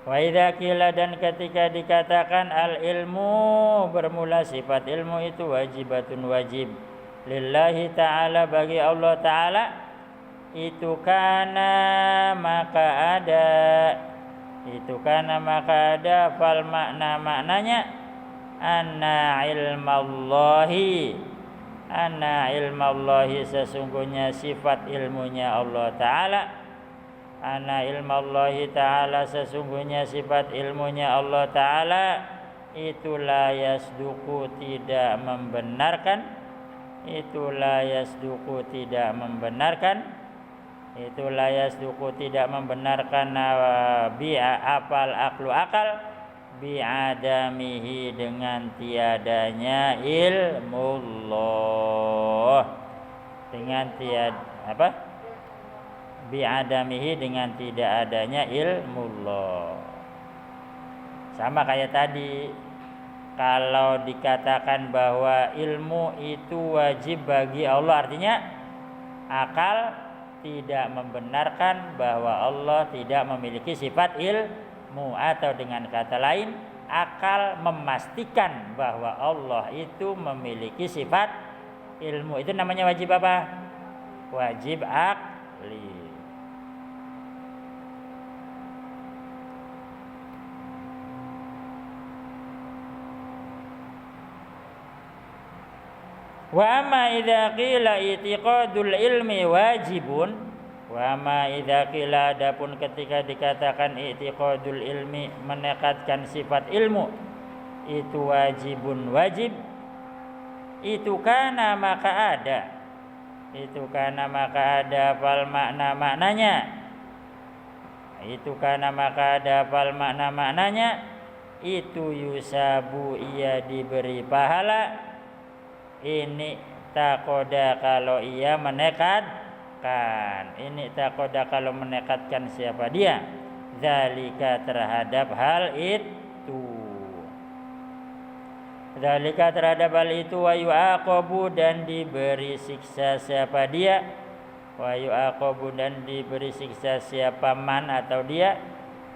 Wa idza qila, dan ketika dikatakan al ilmu, bermula sifat ilmu itu wajibatun wajib lillahi ta'ala, bagi Allah ta'ala, itu kana maka ada, itu kana maka ada, fal makna, maknanya anna ilmallahi, sesungguhnya sifat ilmunya Allah ta'ala, anna ilmallahi ta'ala, sesungguhnya sifat ilmunya Allah ta'ala, itulah yasduku, tidak membenarkan, itulah yasduku, tidak membenarkan, itulah yasduku, tidak membenarkan, apal aklu, akal, bi'adamihi, dengan tiadanya ilmullah, dengan bi'adamihi, dengan tidak adanya ilmullah. Sama kayak tadi, kalau dikatakan bahwa ilmu itu wajib bagi Allah, artinya akal tidak membenarkan bahwa Allah tidak memiliki sifat ilmu, atau dengan kata lain, akal memastikan bahwa Allah itu memiliki sifat ilmu. Itu namanya wajib apa? Wajib akli. Wa amma idza qila i'tiqadul ilmi wajibun, wa amma idza qila, adapun ketika dikatakan i'tiqadul ilmi, menekadkan sifat ilmu itu wajibun, wajib, itu kana maka ada, itu kana maka ada, fal makna, maknanya, itu kana maka ada, fal makna, maknanya, itu yusabu, ia diberi pahala, ini takoda, kalau ia menekadkan, ini takoda, kalau menekadkan siapa dia, zalika, terhadap hal itu, zalika, terhadap hal itu, wa yu'aqabu, dan diberi siksa siapa dia, wa yu'aqabu, dan diberi siksa siapa man, atau dia,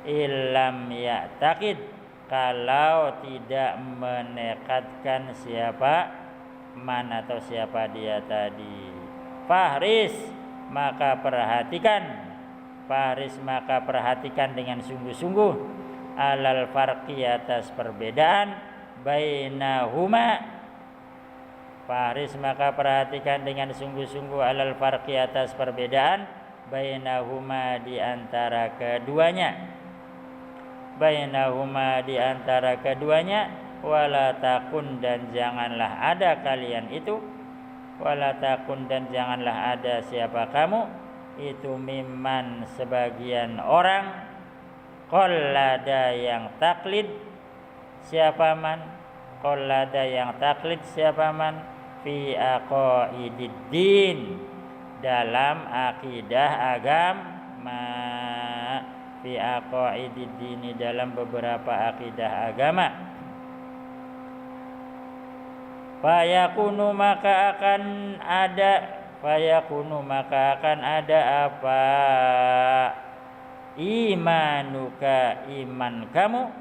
illam ya'taqid, kalau tidak menekadkan siapa man, atau siapa dia tadi. Fahris, maka perhatikan, fahris, maka perhatikan dengan sungguh-sungguh, alal farqi, atas perbedaan, bainahuma, fahris, maka perhatikan dengan sungguh-sungguh, alal farqi, atas perbedaan, bainahuma, di antara keduanya, bainahuma, di antara keduanya, wala takun, dan janganlah ada kalian itu, wala takun, dan janganlah ada siapa kamu itu, mimman, sebagian orang, qallada, yang taklid, siapa man, qallada, yang taklid siapa man, fi aqaididdin, dalam akidah agama, fi aqaididdin, dalam beberapa akidah agama. Fayakunu, maka akan ada, fayakunu, maka akan ada apa, imanuka, iman kamu,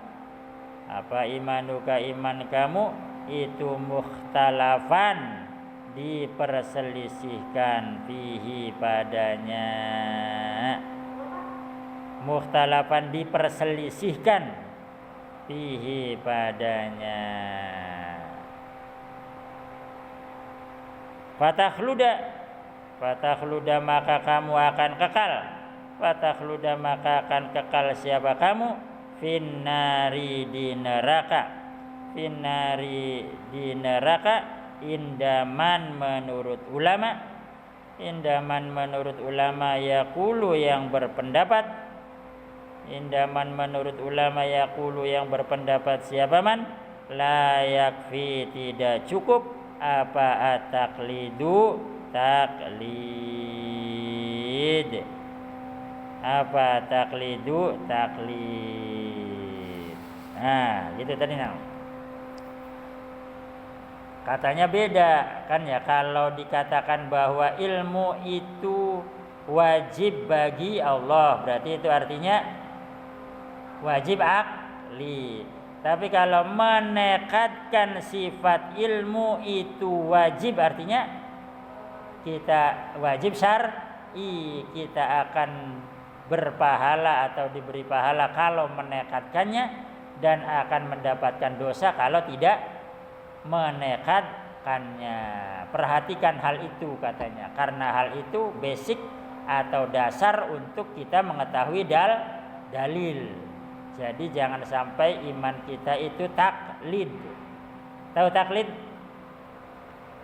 apa imanuka, iman kamu, itu mukhtalafan, diperselisihkan, fihi, padanya, mukhtalafan, diperselisihkan, fihi, padanya. Fatakhluda, maka kamu akan kekal, fatakhluda, maka akan kekal siapa kamu, finnari, di neraka, finnari, di neraka, indaman, menurut ulama, indaman, menurut ulama, yaqulu, yang berpendapat, indaman, menurut ulama, yaqulu, yang berpendapat siapa man, la yakfi, tidak cukup, apa, at-taqlidu, taklid, apa, taqlidu, taklid. Nah, gitu tadi nang. Katanya beda kan ya, kalau dikatakan bahwa ilmu itu wajib bagi Allah, berarti itu artinya wajib akli. Tapi kalau menekadkan sifat ilmu itu wajib, artinya kita wajib syar'i, kita akan berpahala atau diberi pahala kalau menekadkannya, dan akan mendapatkan dosa kalau tidak menekadkannya. Perhatikan hal itu katanya, karena hal itu basic atau dasar untuk kita mengetahui dalil. Jadi jangan sampai iman kita itu taklid. Tahu taklid?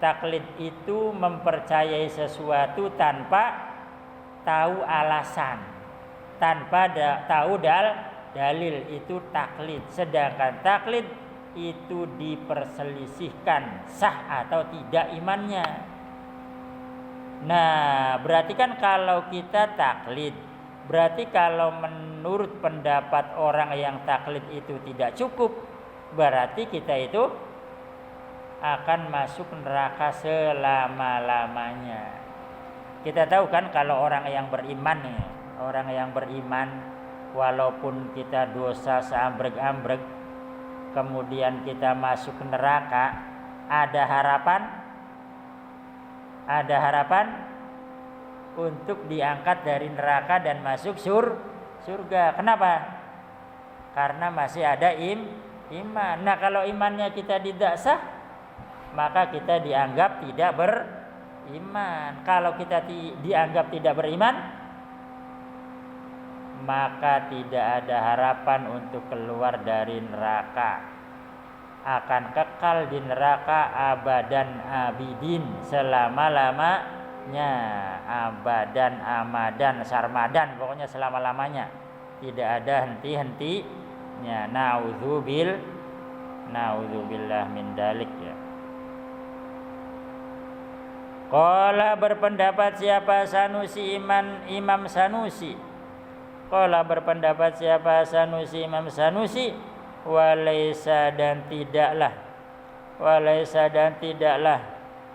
Taklid itu mempercayai sesuatu tanpa tahu alasan, tanpa tahu dalil, itu taklid. Sedangkan taklid itu diperselisihkan sah atau tidak imannya. Nah, berarti kan kalau kita taklid, berarti kalau menurut pendapat orang yang taklid itu tidak cukup, berarti kita itu akan masuk neraka selama-lamanya. Kita tahu kan kalau orang yang beriman nih, orang yang beriman walaupun kita dosa seambrek-ambrek, kemudian kita masuk neraka, ada harapan untuk diangkat dari neraka dan masuk surga. Kenapa? Karena masih ada iman. Nah, kalau imannya kita tidak sah, maka kita dianggap tidak beriman. Kalau kita dianggap tidak beriman, maka tidak ada harapan untuk keluar dari neraka. Akan kekal di neraka abadan abidin, selama-lamanya, abadan amadan sarmadan, pokoknya selama-lamanya, tidak ada henti-hentinya. Naudzubillah min dalik ya. Qala berpendapat siapa Sanusi, Imam Sanusi. Qala berpendapat siapa Sanusi, Imam Sanusi, walaisa dan tidaklah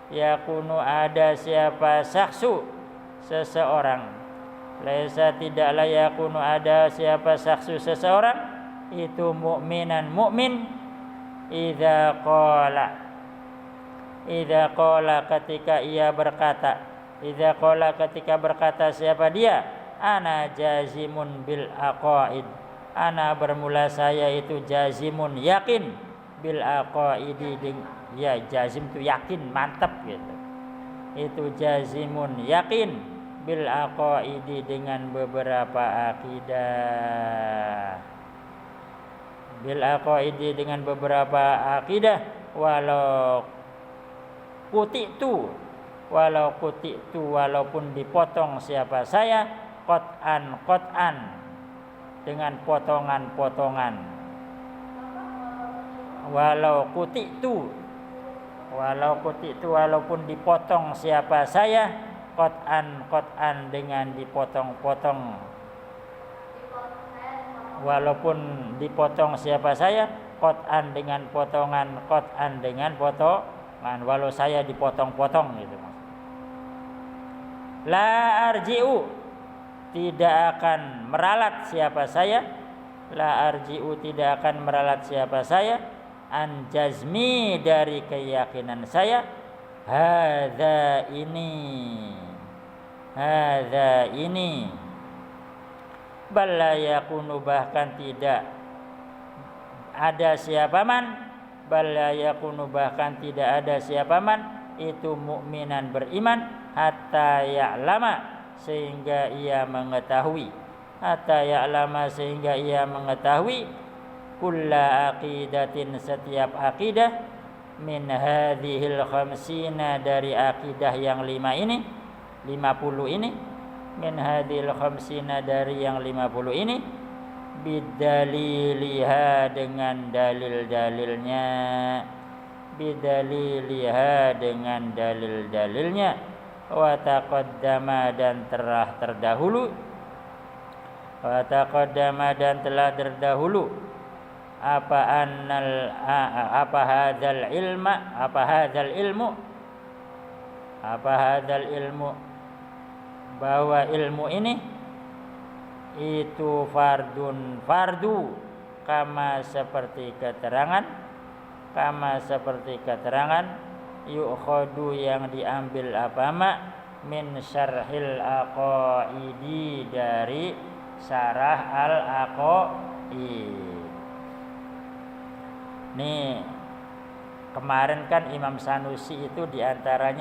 yakunu ada siapa saksu seseorang, laisa tidaklah yakunu ada siapa saksu seseorang itu mukminan mukmin, idza qala ketika ia berkata, idza qala ketika berkata siapa dia, ana jazimun bil aqaid, ana bermula saya itu jazimun yakin, bil aqaidi, ya jazim itu yakin, mantap gitu. Itu jazimun yakin, bil aqaidi dengan beberapa akidah. Bil aqaidi dengan beberapa akidah, walau kutitu walaupun dipotong siapa saya, qot'an dengan potongan-potongan. Walau kutitu walaupun dipotong siapa saya, qot'an dengan dipotong-potong. Walaupun dipotong siapa saya, qot'an dengan potongan, qot'an dengan potongan, walau saya dipotong-potong gitu. La arji'u, tidak akan meralat siapa saya, la arji'u tidak akan meralat siapa saya, an jazmi dari keyakinan saya, hadza ini bala yakunu bahkan tidak ada siapa man, bala yakunu bahkan tidak ada siapa man itu mukminan beriman, hatta ya'lama sehingga ia mengetahui, hatta ya'lama sehingga ia mengetahui, kulla aqidatin setiap akidah, min hadhil khamsina dari akidah yang 50 ini, min hadhil khamsina dari yang 50 ini, bidaliliha dengan dalil-dalilnya, bidaliliha dengan dalil-dalilnya, wa taqaddama dan telah terdahulu, wa taqaddama dan telah terdahulu, apa hadzal ilmu bahwa ilmu itu fardun fardu, kama seperti keterangan yukhadu yang diambil min syarhil aqaidi, dari syarah al-aqaid. Nih, kemarin kan Imam Sanusi itu di antara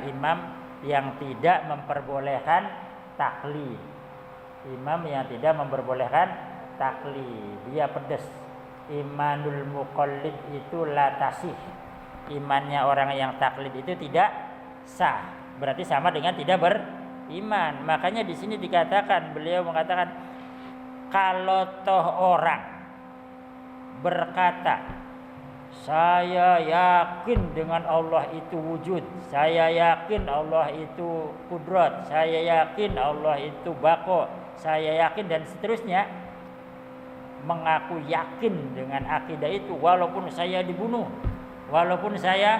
imam yang tidak memperbolehkan taklid. Imam yang tidak memperbolehkan taklid, dia pedes. Imanul muqallid itu la tasih. Imannya orang yang taklid itu tidak sah. Berarti sama dengan tidak beriman. Makanya di sini beliau mengatakan kalau toh orang berkata, saya yakin dengan Allah itu wujud, saya yakin Allah itu kudrat, saya yakin Allah itu baqo, saya yakin, dan seterusnya, mengaku yakin dengan akidah itu walaupun saya dibunuh, walaupun saya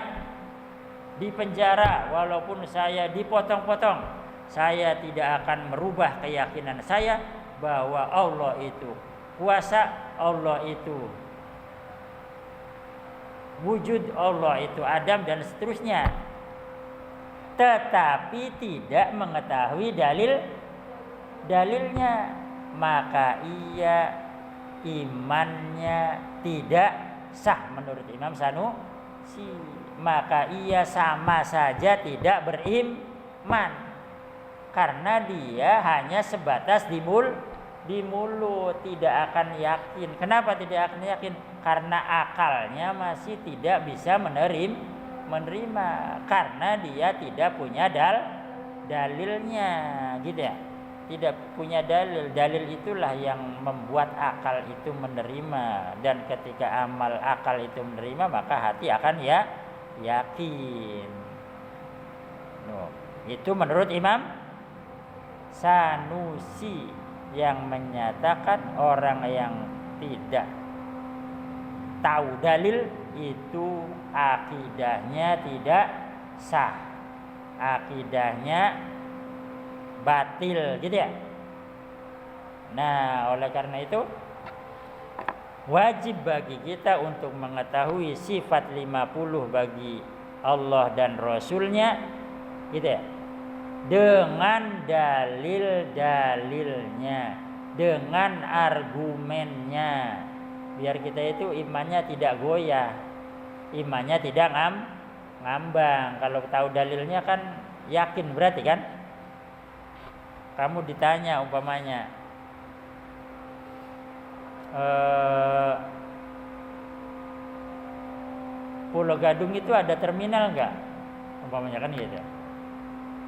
dipenjara, walaupun saya dipotong-potong, saya tidak akan merubah keyakinan saya bahwa Allah itu kuasa, Allah itu wujud, Allah itu Adam, dan seterusnya. Tetapi tidak mengetahui dalilnya, maka ia imannya tidak sah menurut Imam Sanusi. Maka ia sama saja tidak beriman, karena dia hanya sebatas di mulut, tidak akan yakin. Kenapa tidak akan yakin? Karena akalnya masih tidak bisa menerima, karena dia tidak punya dalilnya, gitu ya. Tidak punya dalil. Dalil itulah yang membuat akal itu menerima, dan ketika akal itu menerima, maka hati akan yakin. Itu menurut Imam Sanusi, yang menyatakan orang yang tidak tahu dalil itu akidahnya tidak sah, akidahnya batil, gitu ya. Nah, oleh karena itu wajib bagi kita untuk mengetahui sifat 50 bagi Allah dan Rasulnya, gitu ya, dengan dalil-dalilnya, dengan argumennya, biar kita itu imannya tidak goyah, imannya tidak ngambang. Kalau tahu dalilnya kan yakin, berarti kan. Kamu ditanya umpamanya, Pulau Gadung itu ada terminal enggak? Umpamanya kan gitu.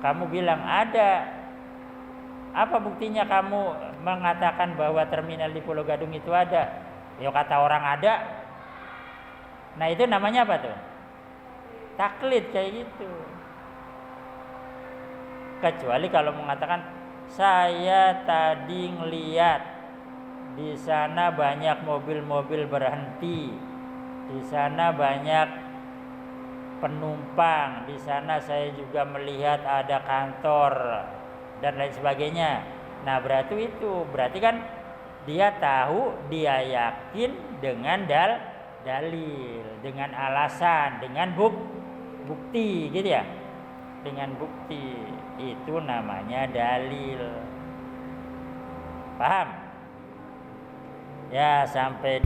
Kamu bilang ada. Apa buktinya kamu mengatakan bahwa terminal di Pulau Gadung itu ada? Ya kata orang ada. Nah, itu namanya apa tuh? Taklid, kayak gitu. Kecuali kalau mengatakan, saya tadi ngeliat di sana banyak mobil-mobil berhenti, di sana banyak penumpang, di sana saya juga melihat ada kantor dan lain sebagainya. Nah, berarti kan dia tahu, dia yakin dengan dalil, dengan alasan, dengan bukti, gitu ya. Dengan bukti, itu namanya dalil. Paham? Ya, sampai di